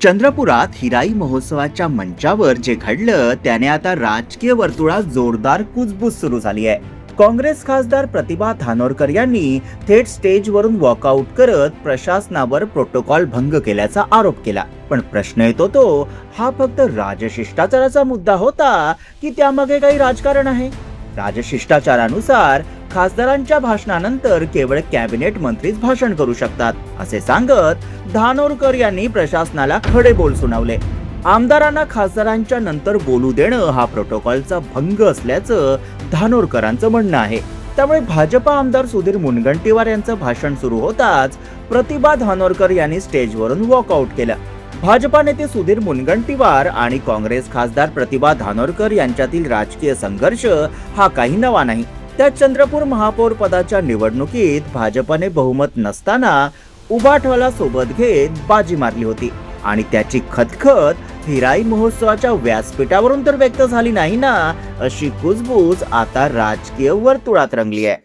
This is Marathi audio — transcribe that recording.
चंद्रपुरात हिराई महोत्सवाच्या मंचावर जे घडलं त्याने आता राजकीय वर्तुळात जोरदार कुजबूज सुरू झाली आहे. काँग्रेस खासदार प्रतिभा धानोरकर यांनी थेट स्टेजवरून वॉकआउट करत प्रशासनावर प्रोटोकॉल भंग केल्याचा आरोप केला. पण प्रश्न येतो तो, हा फक्त राजशिष्टाचाराचा मुद्दा होता की त्यामागे काही राजकारण आहे? राजशिष्टाचारानुसार खासदारांच्या भाषणानंतर केवळ कॅबिनेट मंत्रीच भाषण करू शकतात असे सांगत धानोरकर यांनी प्रशासनाला खडे बोल सुनावले. आमदारांना खासदारांच्या नंतर बोलू देणं हा प्रोटोकॉलचा भंग असल्याचं धानोरकरांचं म्हणणं आहे. त्यामुळे भाजपा आमदार सुधीर मुनगंटीवार यांचं भाषण सुरू होताच प्रतिभा धानोरकर यांनी स्टेजवरून वॉकआउट केलं. भाजपा नेते सुधीर मुनगंटीवार आणि काँग्रेस खासदार प्रतिभा धानोरकर यांच्यातील राजकीय संघर्ष हा काही नवा नाही. त्यात चंद्रपूर महापौर पदाच्या निवडणुकीत भाजपने बहुमत नसताना उभाठवाला सोबत घेत बाजी मारली होती आणि त्याची खतखत हिराई महोत्सवाच्या व्यासपीठावरून तर व्यक्त झाली नाही ना, अशी कुजबूज आता राजकीय वर्तुळात रंगली आहे.